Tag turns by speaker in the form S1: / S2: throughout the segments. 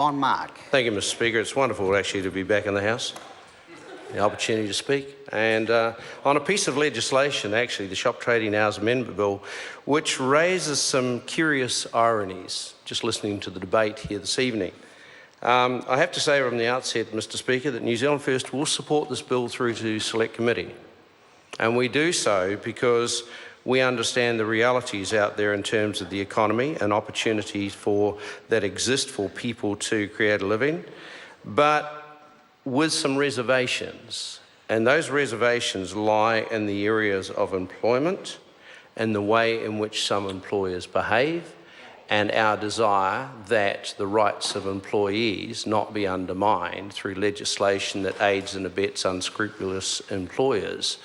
S1: On Mark.
S2: Thank you, Mr. Speaker. It's wonderful actually to be back in the House, the opportunity to speak. And on a piece of legislation, actually, the Shop Trading Hours Amendment Bill, which raises some curious ironies, just listening to the debate here this evening. I have to say from the outset, Mr. Speaker, that New Zealand First will support this bill through to Select Committee. And we do so because we understand the realities out there in terms of the economy and opportunities that exist for people to create a living, but with some reservations. And those reservations lie in the areas of employment and the way in which some employers behave, and our desire that the rights of employees not be undermined through legislation that aids and abets unscrupulous employers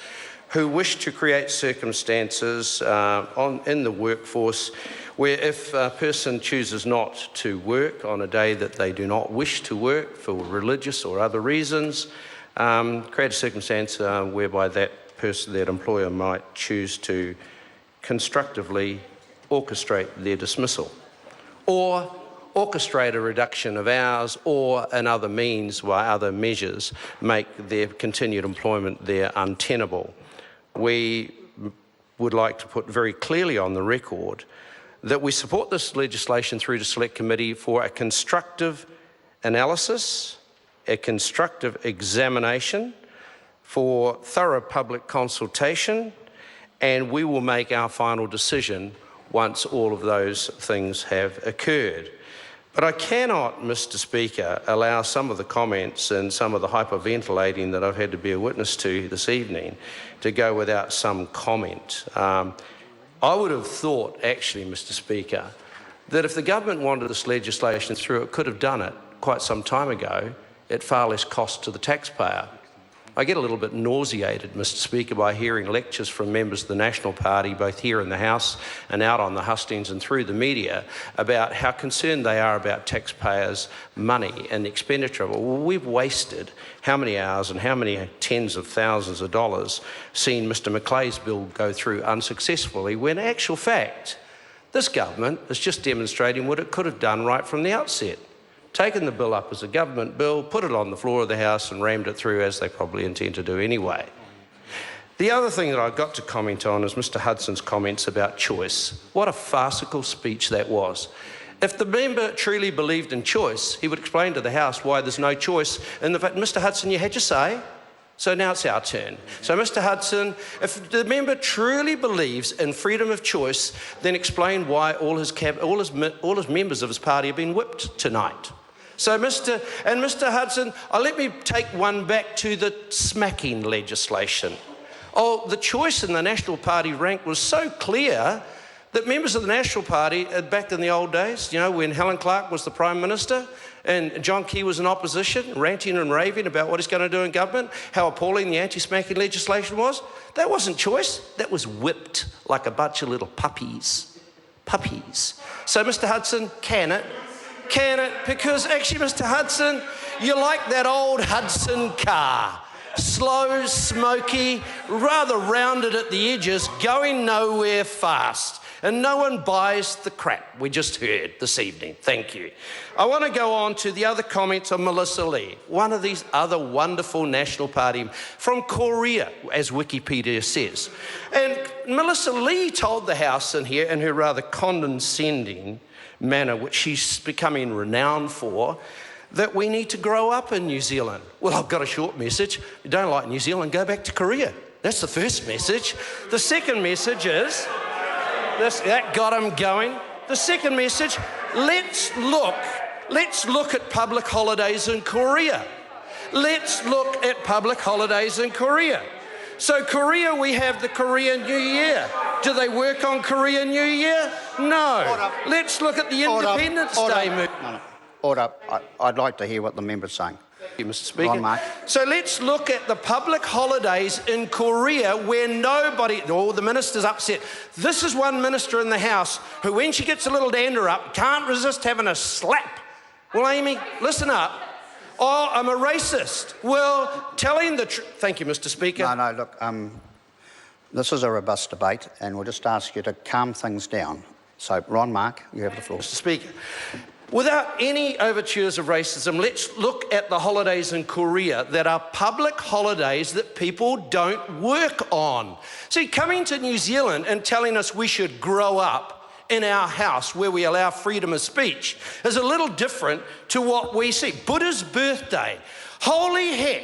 S2: who wish to create circumstances in the workforce where if a person chooses not to work on a day that they do not wish to work for religious or other reasons, create a circumstance whereby that employer might choose to constructively orchestrate their dismissal or orchestrate a reduction of hours or in other means by other measures make their continued employment there untenable. We would like to put very clearly on the record that we support this legislation through to Select Committee for a constructive analysis, a constructive examination, for thorough public consultation, and we will make our final decision once all of those things have occurred. But I cannot, Mr. Speaker, allow some of the comments and some of the hyperventilating that I've had to bear witness to this evening to go without some comment. I would have thought, actually, Mr. Speaker, that if the government wanted this legislation through, it could have done it quite some time ago at far less cost to the taxpayer. I get a little bit nauseated, Mr. Speaker, by hearing lectures from members of the National Party, both here in the House and out on the hustings and through the media, about how concerned they are about taxpayers' money and the expenditure. Well, we've wasted how many hours and how many tens of thousands of dollars seeing Mr. Macleay's bill go through unsuccessfully, when in actual fact, this government is just demonstrating what it could have done right from the outset. Taken the bill up as a government bill, put it on the floor of the House and rammed it through, as they probably intend to do anyway. The other thing that I've got to comment on is Mr. Hudson's comments about choice. What a farcical speech that was. If the member truly believed in choice, he would explain to the House why there's no choice. And the fact, Mr. Hudson, you had your say, so now it's our turn. So, Mr. Hudson, if the member truly believes in freedom of choice, then explain why all his members of his party have been whipped tonight. So, Mr. Hudson, let me take one back to the smacking legislation. Oh, the choice in the National Party rank was so clear that members of the National Party, back in the old days, you know, when Helen Clark was the Prime Minister and John Key was in opposition, ranting and raving about what he's going to do in government, how appalling the anti-smacking legislation was, that wasn't choice, that was whipped like a bunch of little puppies. Puppies. So, Mr. Hudson, can it? Can it? Because actually, Mr. Hudson, you're like that old Hudson car. Slow, smoky, rather rounded at the edges, going nowhere fast. And no one buys the crap we just heard this evening. Thank you. I want to go on to the other comments of Melissa Lee, one of these other wonderful National Party from Korea, as Wikipedia says. And Melissa Lee told the House in here, in her rather condescending manner, which she's becoming renowned for, that we need to grow up in New Zealand. Well, I've got a short message. If you don't like New Zealand, go back to Korea. That's the first message. The second message is, that got him going. The second message, let's look at public holidays in Korea. Let's look at public holidays in Korea. So Korea, we have the Korean New Year. Do they work on Korean New Year? No.
S1: Order.
S2: Let's look at the Independence Day movement.
S1: No. Order. I'd like to hear what the member's saying.
S2: Thank you, Mr. Speaker. So let's look at the public holidays in Korea where the minister's upset. This is one minister in the House who, when she gets a little dander up, can't resist having a slap. Well, Amy, listen up. Oh, I'm a racist. Well, telling the truth. Thank you, Mr. Speaker.
S1: No, look, this is a robust debate, and we'll just ask you to calm things down. So, Ron Mark, you have the floor.
S2: Mr. Speaker, Without any overtures of racism, let's look at the holidays in Korea that are public holidays that people don't work on. See, coming to New Zealand and telling us we should grow up in our house where we allow freedom of speech is a little different to what we see. Buddha's birthday. Holy heck.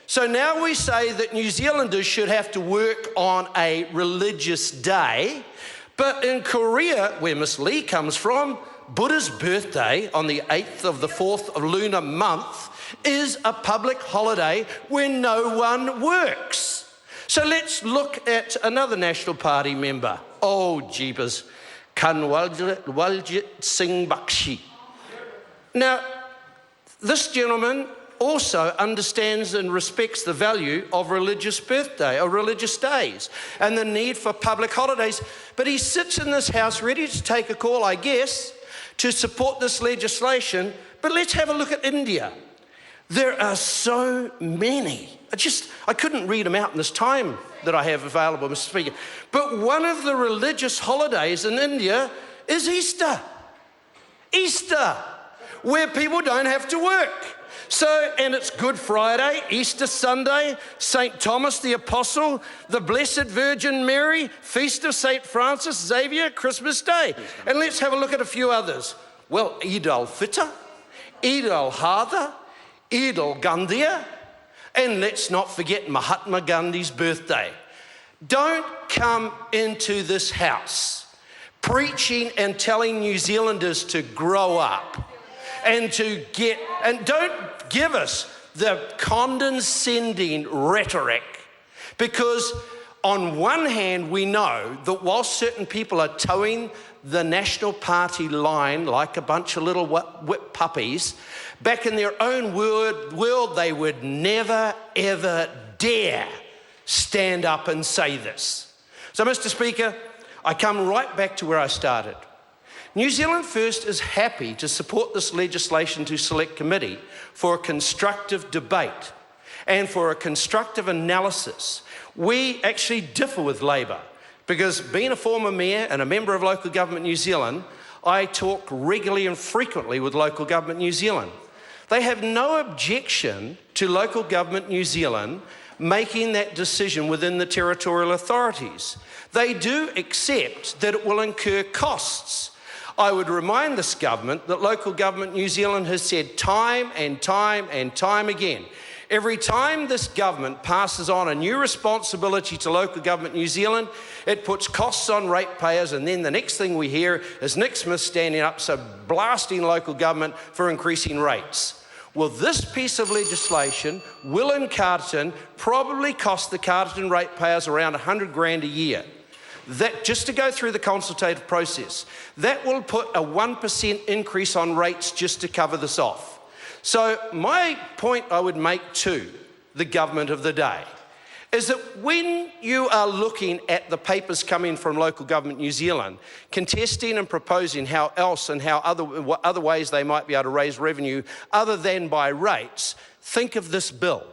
S2: So now we say that New Zealanders should have to work on a religious day, but in Korea, where Miss Lee comes from, Buddha's birthday on the 8th of the 4th of lunar month is a public holiday where no one works. So let's look at another National Party member. Oh, jeepers. Kanwaljit Singh Bakshi. Now, this gentleman also understands and respects the value of religious birthday or religious days and the need for public holidays, but he sits in this house ready to take a call, I guess, to support this legislation. But let's have a look at India. There are so many. I couldn't read them out in this time that I have available, Mr. Speaker. But one of the religious holidays in India is Easter. Easter, where people don't have to work. So, and it's Good Friday, Easter Sunday, St. Thomas the Apostle, the Blessed Virgin Mary, Feast of St. Francis Xavier, Christmas Day. And let's have a look at a few others. Well, Eid al-Fitr, Eid al-Hadha, Eid al-Gandia, and let's not forget Mahatma Gandhi's birthday. Don't come into this house preaching and telling New Zealanders to grow up and don't give us the condescending rhetoric, because on one hand we know that while certain people are towing the National Party line like a bunch of little whip puppies, back in their own world they would never ever dare stand up and say this. So, Mr. Speaker, I come right back to where I started. New Zealand First is happy to support this legislation to Select Committee for a constructive debate and for a constructive analysis. We actually differ with Labor because, being a former mayor and a member of Local Government New Zealand, I talk regularly and frequently with Local Government New Zealand. They have no objection to Local Government New Zealand making that decision within the territorial authorities. They do accept that it will incur costs. I would remind this government that Local Government New Zealand has said time and time and time again, every time this government passes on a new responsibility to Local Government New Zealand, it puts costs on ratepayers, and then the next thing we hear is Nick Smith standing up, so blasting local government for increasing rates. Well, this piece of legislation will in Carterton probably cost the Carterton ratepayers around $100,000 a year. That, just to go through the consultative process, that will put a 1% increase on rates just to cover this off. So my point I would make to the government of the day is that when you are looking at the papers coming from Local Government New Zealand, contesting and proposing how else and how other ways they might be able to raise revenue other than by rates, think of this bill.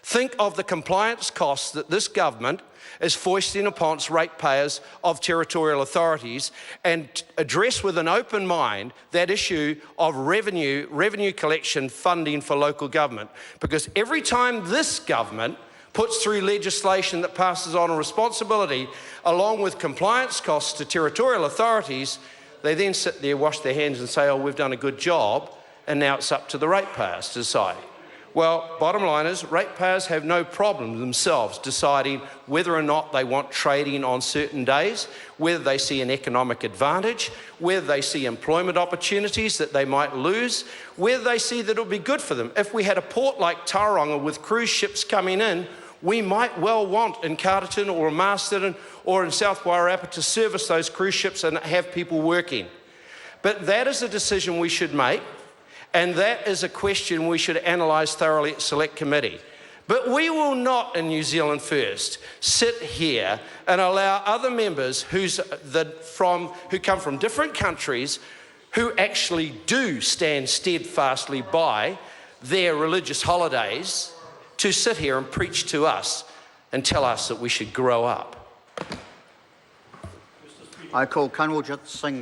S2: Think of the compliance costs that this government is foisting upon its ratepayers of territorial authorities, and address with an open mind that issue of revenue collection funding for local government. Because every time this government puts through legislation that passes on a responsibility along with compliance costs to territorial authorities, they then sit there, wash their hands and say, oh, we've done a good job, and now it's up to the ratepayers to decide. Well, bottom line is, ratepayers have no problem themselves deciding whether or not they want trading on certain days, whether they see an economic advantage, whether they see employment opportunities that they might lose, whether they see that it'll be good for them. If we had a port like Tauranga with cruise ships coming in, we might well want in Carterton or Masterton or in South Wairarapa to service those cruise ships and have people working. But that is a decision we should make. And that is a question we should analyse thoroughly at Select Committee. But we will not, in New Zealand First, sit here and allow other members who come from different countries, who actually do stand steadfastly by their religious holidays, to sit here and preach to us and tell us that we should grow up.
S1: I call Kanwaljit Singh